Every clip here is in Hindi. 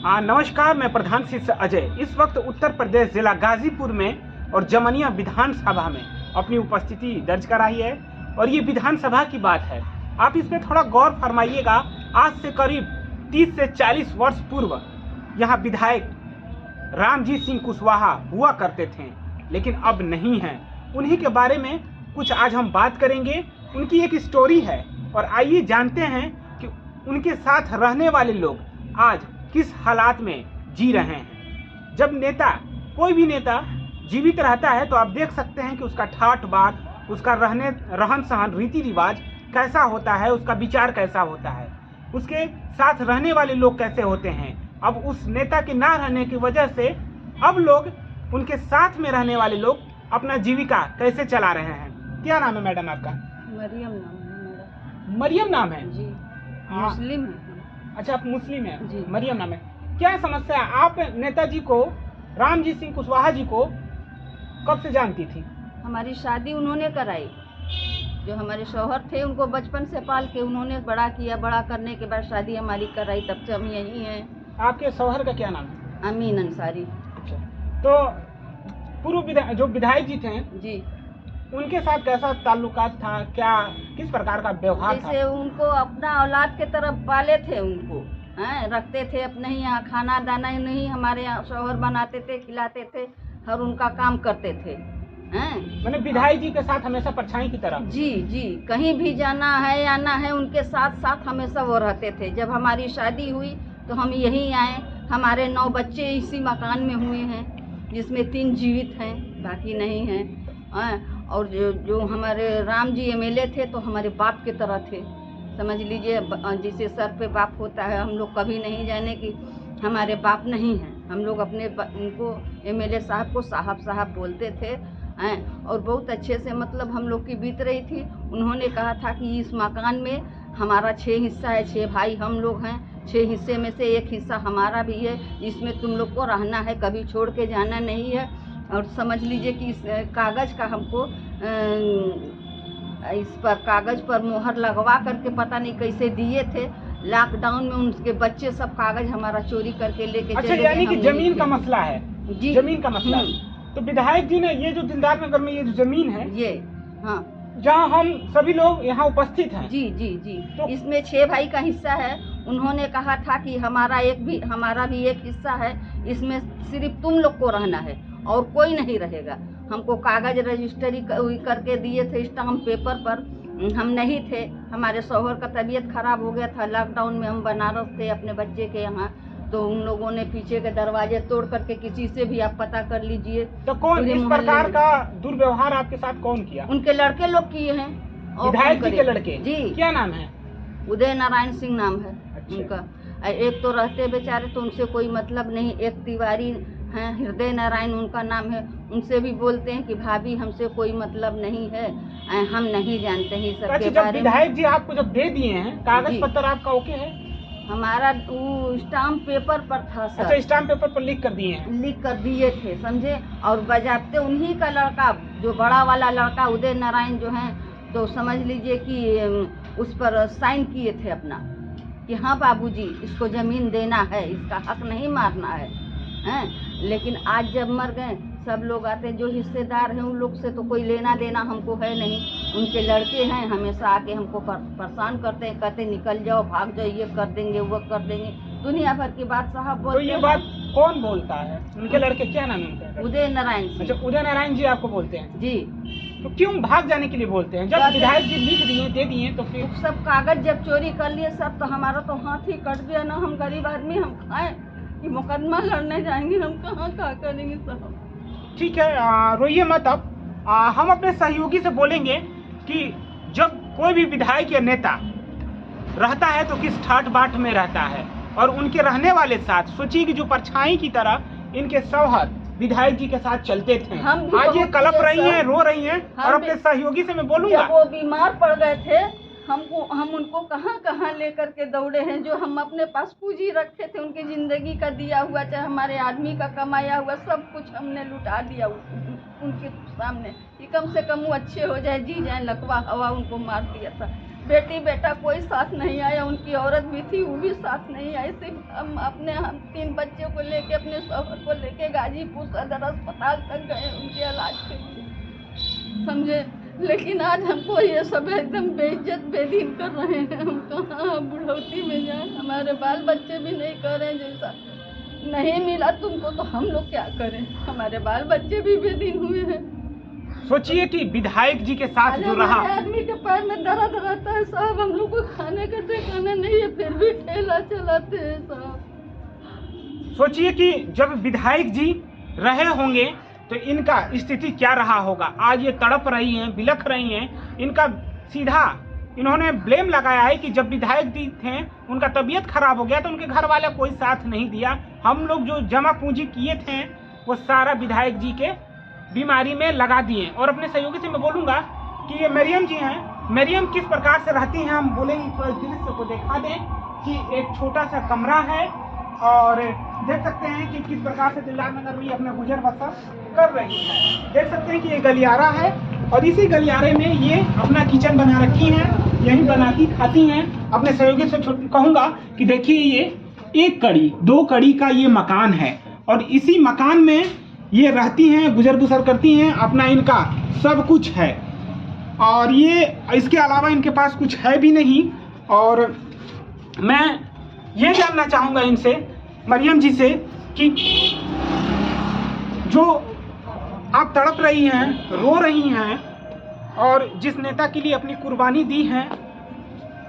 नमस्कार, मैं प्रधान शिष्य अजय इस वक्त उत्तर प्रदेश जिला गाजीपुर में और जमनिया विधानसभा में अपनी उपस्थिति दर्ज कराई है। और ये विधानसभा की बात है, आप इस पर थोड़ा गौर फरमाइएगा। आज से करीब 30 से 40 वर्ष पूर्व यहाँ विधायक रामजीत सिंह कुशवाहा हुआ करते थे, लेकिन अब नहीं हैं। उन्हीं के बारे में कुछ आज हम बात करेंगे। उनकी एक स्टोरी है और आइए जानते हैं कि उनके साथ रहने वाले लोग आज किस हालात में जी रहे हैं। जब कोई भी नेता जीवित रहता है तो आप देख सकते हैं कि उसका ठाठ बाट, उसका रहन सहन, रीति रिवाज कैसा होता है, उसका विचार कैसा होता है, उसके साथ रहने वाले लोग कैसे होते हैं। अब उस नेता के ना रहने की वजह से अब लोग, उनके साथ में रहने वाले लोग अपना जीविका कैसे चला रहे हैं। क्या नाम है मैडम आपका? मरियम नाम है मेरा। मरियम नाम है जी। मुस्लिम है। अच्छा, आप मुस्लिम हैं जी। मरियम नाम है। क्या समस्या है? आप नेताजी को, रामजीत सिंह कुशवाहा जी को कब से जानती थी? हमारी शादी उन्होंने कराई। जो हमारे शौहर थे उनको बचपन से पाल के उन्होंने बड़ा किया। बड़ा करने के बाद शादी हमारी कराई, तब से हम यही हैं। आपके शौहर का क्या नाम है? अमीन अंसारी। अच्छा, तो पूर्व जो विधायक जी थे जी, उनके साथ कैसा ताल्लुकात था? क्या किस प्रकार का व्यवहार था? जैसे उनको अपना औलाद के तरफ पाले थे, उनको रखते थे अपने ही यहाँ। खाना दाना ही नहीं हमारे यहाँ शौहर बनाते थे, खिलाते थे और उनका काम करते थे। मैंने विधायक जी के साथ हमेशा परछाई की तरह। जी जी, कहीं भी जाना है आना है उनके साथ साथ हमेशा वो रहते थे। जब हमारी शादी हुई तो हम यहीं आए। हमारे 9 बच्चे इसी मकान में हुए हैं, जिसमें 3 जीवित हैं, बाकी नहीं हैं। और जो हमारे राम जी एमएलए थे तो हमारे बाप की तरह थे, समझ लीजिए। जिसे सर पे बाप होता है, हम लोग कभी नहीं जाने कि हमारे बाप नहीं हैं। हम लोग अपने उनको एमएलए साहब को साहब साहब बोलते थे। और बहुत अच्छे से मतलब हम लोग की बीत रही थी। उन्होंने कहा था कि इस मकान में हमारा 6 हिस्सा है, 6 भाई हम लोग हैं, 6 हिस्से में से 1 हिस्सा हमारा भी है, इसमें तुम लोग को रहना है, कभी छोड़ के जाना नहीं है। और समझ लीजिए कि इस कागज़ का हमको इस पर कागज़ पर मोहर लगवा करके पता नहीं कैसे दिए थे। लॉकडाउन में उनके बच्चे सब कागज़ हमारा चोरी करके लेके अच्छा, यानी कि जमीन का मसला है। जी, जमीन का मसला। तो विधायक जी ने ये जो दिलदार नगर में ये जो जमीन है, ये हाँ, जहाँ हम सभी लोग यहाँ उपस्थित हैं। जी जी जी, तो इसमें 6 भाई का हिस्सा है। उन्होंने कहा था कि हमारा भी एक हिस्सा है, इसमें सिर्फ तुम लोग को रहना है और कोई नहीं रहेगा। हमको कागज रजिस्ट्री करके दिए थे, स्टाम्प पेपर पर। हम नहीं थे, हमारे शौहर का तबीयत खराब हो गया था। लॉकडाउन में हम बनारस थे अपने बच्चे के यहाँ, तो उन लोगों ने पीछे के दरवाजे तोड़ करके, किसी से भी आप पता कर लीजिए। तो कौन इस प्रकार का दुर्व्यवहार आपके साथ कौन किया? उनके लड़के लोग किए हैं। विधायक जी के लड़के? जी। क्या नाम है? उदय नारायण सिंह नाम है। अच्छा। उनका एक तो रहते बेचारे तो उनसे कोई मतलब नहीं। एक तिवारी हैं, हृदय नारायण उनका नाम है। उनसे भी बोलते हैं कि भाभी हमसे कोई मतलब नहीं है, हम नहीं जानते हैं सब के बारे में। विधायक जी आपको जब दे दिए हैं, कागज पत्र आपका ओके है? हमारा वो स्टाम्प पेपर पर था सर। अच्छा, स्टाम्प पेपर पर लिख कर दिए हैं? लिख कर दिए थे, समझे। और बजाते उन्हीं का लड़का, जो बड़ा वाला लड़का उदय नारायण जो है, तो समझ लीजिए कि उस पर साइन किए थे अपना कि हाँ बाबूजी इसको जमीन देना है, इसका हक नहीं मारना है। लेकिन आज जब मर गए, सब लोग आते हैं, जो हिस्सेदार हैं उन लोग से तो कोई लेना देना हमको है नहीं। उनके लड़के हैं, हमेशा आके हमको परेशान करते हैं, कहते निकल जाओ, भाग जाओ, ये कर देंगे, वो कर देंगे, दुनिया भर की बात साहब बोलते हैं। तो ये बात कौन बोलता है? उनके लड़के, क्या नाम है उनका? उदय नारायण सिंह। अच्छा, उदय नारायण जी आपको बोलते हैं? जी। तो क्यों भाग जाने के लिए बोलते हैं? जब विधायक जी लिख दिए, दे दिए, तो फिर सब कागज जब चोरी कर लिए सब, तो हमारा तो हाथ ही कट गया ना। हम गरीब आदमी, हम खाएं कि मुकदमा लड़ने जाएंगे, हम कहाँ क्या करेंगे साहब। ठीक है, रोइए मत। अब हम अपने सहयोगी से बोलेंगे कि जब कोई भी विधायक या नेता रहता है तो किस ठाट बाट में रहता है, और उनके रहने वाले साथ सोचिए कि जो परछाई की तरह इनके शौहर विधायक जी के साथ चलते थे। आज ये कलप रही हैं, रो रही हैं। और अपने सहयोगी से मैं बोलूंगा, जब वो बीमार पड़ गए थे, हम उनको कहाँ कहाँ लेकर के दौड़े हैं। जो हम अपने पास पूंजी रखे थे, उनकी जिंदगी का दिया हुआ, चाहे हमारे आदमी का कमाया हुआ, सब कुछ हमने लुटा दिया उनके सामने कि कम से कम वो अच्छे हो जाए, जी जाए। लकवा हवा उनको मार दिया था। बेटी बेटा कोई साथ नहीं आया, उनकी औरत भी थी वो भी साथ नहीं आई। सिर्फ हम 3 बच्चों को लेके अपने शौहर को लेके गाजीपुर सदर अस्पताल तक गए उनके इलाज के लिए, समझे। लेकिन आज हमको ये सब एकदम बेइज्जत बेदीन कर रहे हैं। हम कहाँ बुढ़ौती में जाए, हमारे बाल बच्चे भी नहीं कर रहे हैं। जैसा नहीं मिला तुमको तो हम लोग क्या करें, हमारे बाल बच्चे भी बेदीन हुए हैं। सोचिए कि विधायक जी के साथ जो रहा, आदमी के पैर में दर्द रहता है साहब, हम लोग को खाने का ठिकाना नहीं है फिर भी ठेला चलाते हैं साहब। सोचिए कि जब विधायक जी रहे होंगे तो इनका स्थिति क्या रहा होगा। आज ये तड़प रही हैं, बिलख रही हैं। इनका सीधा इन्होंने ब्लेम लगाया है कि जब विधायक जी थे उनका तबीयत खराब हो गया तो उनके घर वाले कोई साथ नहीं दिया। हम लोग जो जमा पूंजी किए थे वो सारा विधायक जी के बीमारी में लगा दिए। और अपने सहयोगी से मैं बोलूँगा कि ये मरियम जी हैं, मरियम किस प्रकार से रहती हैं हम बोलेंगे। थोड़ा दृश्य को दिखा दें कि एक छोटा सा कमरा है और देख सकते हैं कि किस प्रकार से दिलदार नगर में अपना गुजर बसर कर रही है। देख सकते हैं कि ये गलियारा है और इसी गलियारे में ये अपना किचन बना रखी हैं, यही बनाती खाती हैं। अपने सहयोगी से कहूँगा कि देखिए ये 1 कड़ी 2 कड़ी का ये मकान है और इसी मकान में ये रहती हैं, गुजर बसर करती हैं, अपना इनका सब कुछ है और ये इसके अलावा इनके पास कुछ है भी नहीं। और मैं ये जानना चाहूँगा इनसे, मरियम जी से, कि जो आप तड़प रही हैं, रो रही हैं और जिस नेता के लिए अपनी कुर्बानी दी है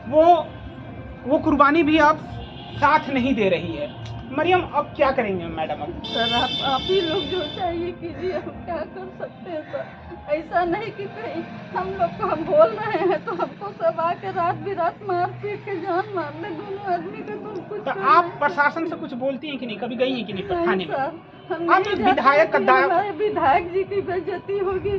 वो कुर्बानी भी आप साथ नहीं दे रही है। मरियम अब क्या करेंगे मैडम? अब सर आप ही लोग जो चाहिए कीजिए, हम क्या कर सकते हैं सर। ऐसा नहीं कि कहीं हम लोग को हम बोल रहे हैं तो हमको सब आके रात बिरात मार पीट के जान मार ले दोनों आदमी का। तुम कुछ तो आप प्रशासन से कुछ बोलती हैं कि नहीं? कभी गई हैं कि नहीं थाने में? हम आप विधायक का हमारे विधायक जी की बेइज्जती होगी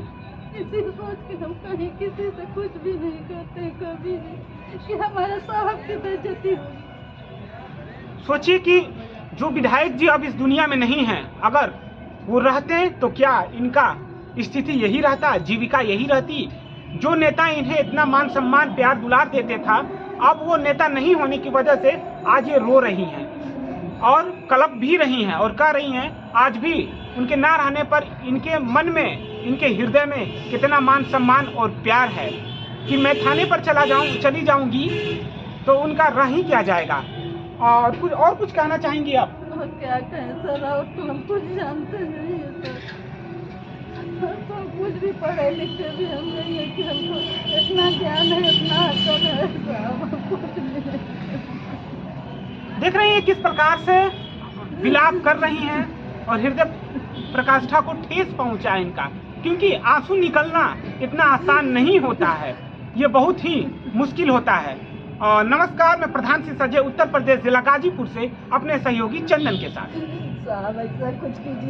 इसी सोच के हम कहीं किसी से कुछ भी नहीं करते कभी नहीं कि हमारे साहब की बेइज्जती होगी। सोचिए कि जो विधायक जी अब इस दुनिया में नहीं हैं, अगर वो रहते तो क्या इनका स्थिति यही रहता, जीविका यही रहती। जो नेता इन्हें इतना मान सम्मान प्यार दुलार देते था, अब वो नेता नहीं होने की वजह से आज ये रो रही हैं और कलप भी रही हैं और कह रही हैं आज भी उनके ना रहने पर इनके मन में, इनके हृदय में कितना मान सम्मान और प्यार है कि मैं थाने पर चली जाऊंगी तो उनका रह ही क्या जाएगा। और कुछ कहना चाहेंगी आप? और क्या कहें सर, और तो हम कुछ जानते नहीं है सर, तो कुछ भी पढ़े लिखे भी हम नहीं है कि हमको इतना ज्ञान है, इतना अकल है साहब, कुछ नहीं। देख रही हैं किस प्रकार से विलाप कर रही हैं और हृदय प्रकाष्ठा को ठेस पहुंचा है इनका, क्योंकि आंसू निकलना इतना आसान नहीं होता है, ये बहुत ही मुश्किल होता है। और नमस्कार, मैं प्रधान सिंह सजय, उत्तर प्रदेश जिला गाजीपुर से अपने सहयोगी चंदन के साथ। साहब ऐसा कुछ कीजिए।